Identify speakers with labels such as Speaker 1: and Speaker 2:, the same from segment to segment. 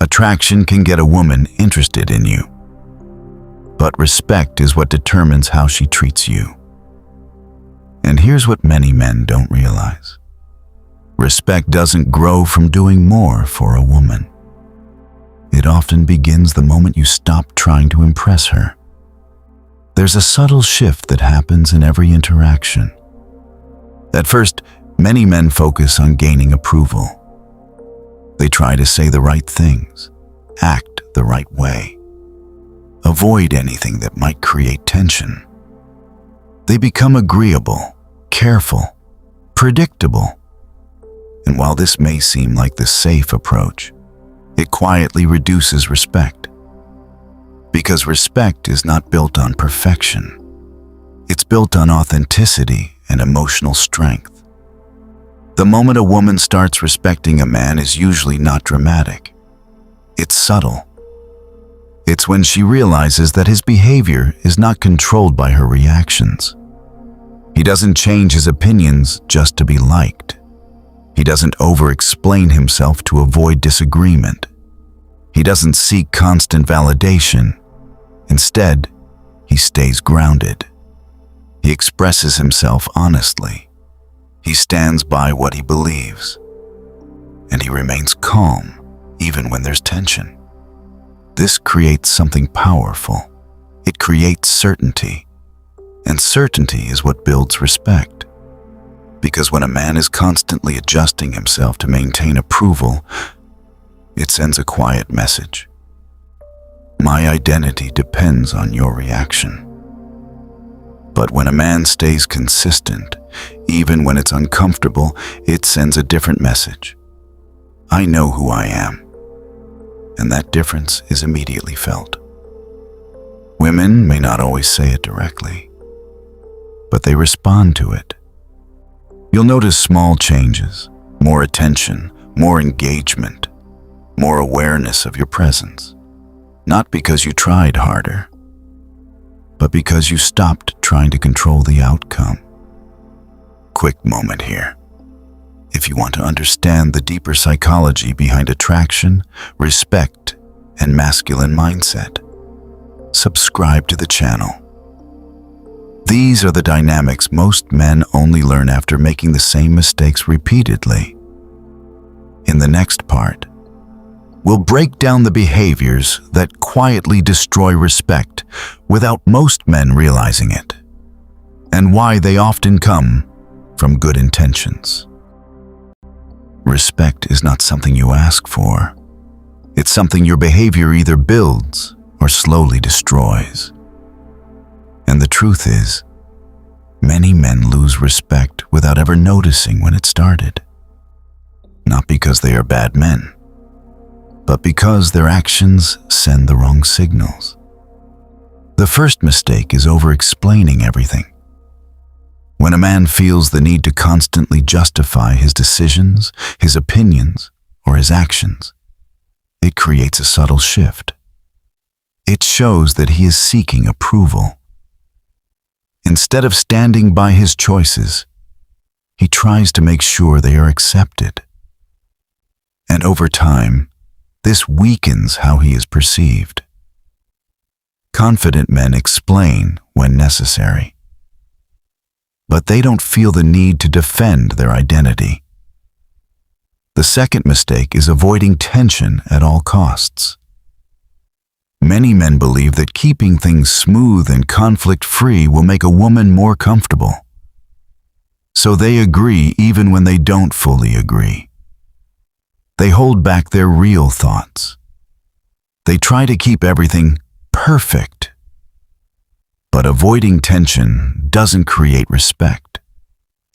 Speaker 1: Attraction can get a woman interested in you, but respect is what determines how she treats you. And here's what many men don't realize. Respect doesn't grow from doing more for a woman. It often begins the moment you stop trying to impress her. There's a subtle shift that happens in every interaction. At first, many men focus on gaining approval. They try to say the right things, act the right way, avoid anything that might create tension. They become agreeable, careful, predictable. And while this may seem like the safe approach, it quietly reduces respect. Because respect is not built on perfection. It's built on authenticity and emotional strength. The moment a woman starts respecting a man is usually not dramatic. It's subtle. It's when she realizes that his behavior is not controlled by her reactions. He doesn't change his opinions just to be liked. He doesn't over-explain himself to avoid disagreement. He doesn't seek constant validation. Instead, he stays grounded. He expresses himself honestly. He stands by what he believes. And he remains calm, even when there's tension. This creates something powerful. It creates certainty. And certainty is what builds respect. Because when a man is constantly adjusting himself to maintain approval, it sends a quiet message. My identity depends on your reaction. But when a man stays consistent, even when it's uncomfortable, it sends a different message. I know who I am. And that difference is immediately felt. Women may not always say it directly, but they respond to it. You'll notice small changes, more attention, more engagement, more awareness of your presence. Not because you tried harder, but because you stopped trying to control the outcome. Quick moment here. If you want to understand the deeper psychology behind attraction, respect, and masculine mindset, subscribe to the channel. These are the dynamics most men only learn after making the same mistakes repeatedly. In the next part, we'll break down the behaviors that quietly destroy respect without most men realizing it, and why they often come from good intentions. Respect is not something you ask for. It's something your behavior either builds or slowly destroys. And the truth is, many men lose respect without ever noticing when it started. Not because they are bad men, but because their actions send the wrong signals. The first mistake is over-explaining everything. When a man feels the need to constantly justify his decisions, his opinions, or his actions, it creates a subtle shift. It shows that he is seeking approval. Instead of standing by his choices, he tries to make sure they are accepted. And over time, this weakens how he is perceived. Confident men explain when necessary, but they don't feel the need to defend their identity. The second mistake is avoiding tension at all costs. Many men believe that keeping things smooth and conflict-free will make a woman more comfortable. So they agree even when they don't fully agree. They hold back their real thoughts. They try to keep everything perfect. But avoiding tension doesn't create respect.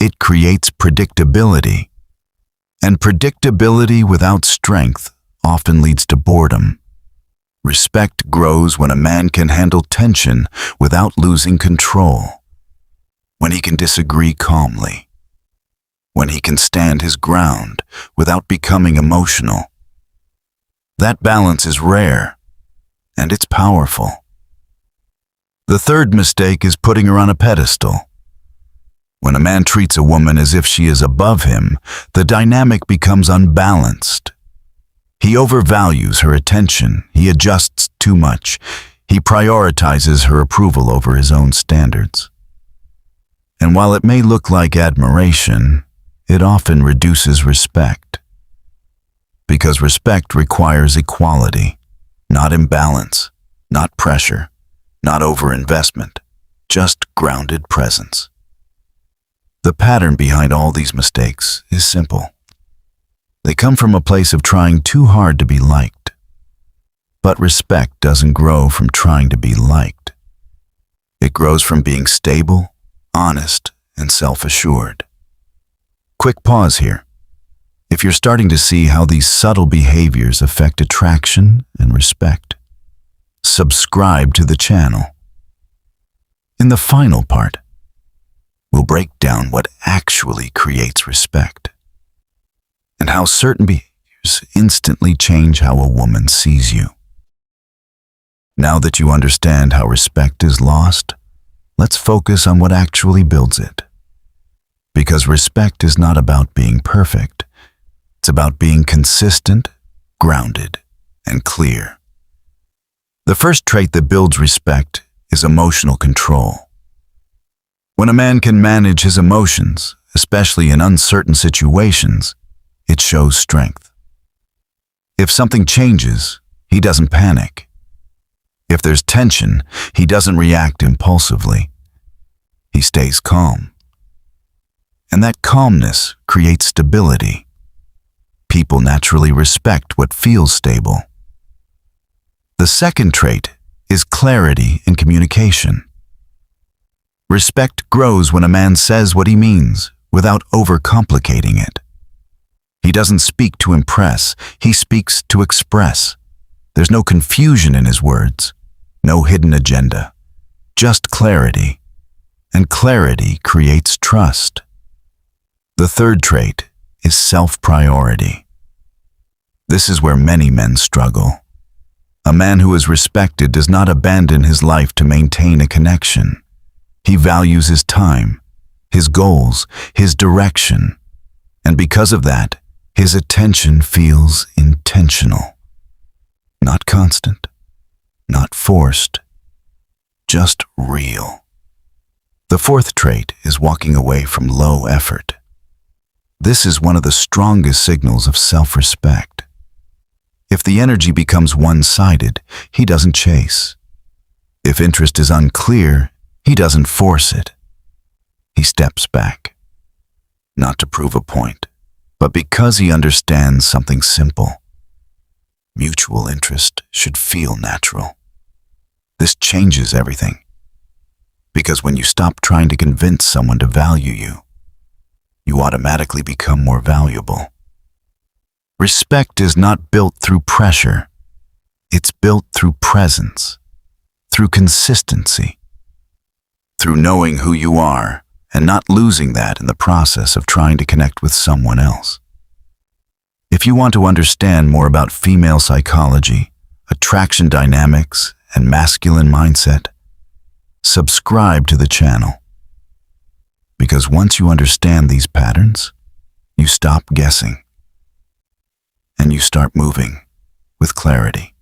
Speaker 1: It creates predictability. And predictability without strength often leads to boredom. Respect grows when a man can handle tension without losing control. When he can disagree calmly. When he can stand his ground without becoming emotional. That balance is rare, and it's powerful. The third mistake is putting her on a pedestal. When a man treats a woman as if she is above him, the dynamic becomes unbalanced. He overvalues her attention. He adjusts too much. He prioritizes her approval over his own standards. And while it may look like admiration, it often reduces respect. Because respect requires equality, not imbalance, not pressure, not overinvestment, just grounded presence. The pattern behind all these mistakes is simple. They come from a place of trying too hard to be liked. But respect doesn't grow from trying to be liked. It grows from being stable, honest, and self-assured. Quick pause here. If you're starting to see how these subtle behaviors affect attraction and respect, subscribe to the channel. In the final part, we'll break down what actually creates respect and how certain behaviors instantly change how a woman sees you. Now that you understand how respect is lost, let's focus on what actually builds it. Because respect is not about being perfect. It's about being consistent, grounded, and clear. The first trait that builds respect is emotional control. When a man can manage his emotions, especially in uncertain situations, it shows strength. If something changes, he doesn't panic. If there's tension, he doesn't react impulsively. He stays calm. And that calmness creates stability. People naturally respect what feels stable. The second trait is clarity in communication. Respect grows when a man says what he means without overcomplicating it. He doesn't speak to impress, he speaks to express. There's no confusion in his words, no hidden agenda, just clarity. And clarity creates trust. The third trait is self-priority. This is where many men struggle. A man who is respected does not abandon his life to maintain a connection. He values his time, his goals, his direction, and because of that, his attention feels intentional. Not constant, not forced, just real. The fourth trait is walking away from low effort. This is one of the strongest signals of self-respect. If the energy becomes one-sided, he doesn't chase. If interest is unclear, he doesn't force it. He steps back, not to prove a point, but because he understands something simple. Mutual interest should feel natural. This changes everything. Because when you stop trying to convince someone to value you, you automatically become more valuable. Respect is not built through pressure. It's built through presence, through consistency, through knowing who you are and not losing that in the process of trying to connect with someone else. If you want to understand more about female psychology, attraction dynamics, and masculine mindset, subscribe to the channel. Because once you understand these patterns, you stop guessing and you start moving with clarity.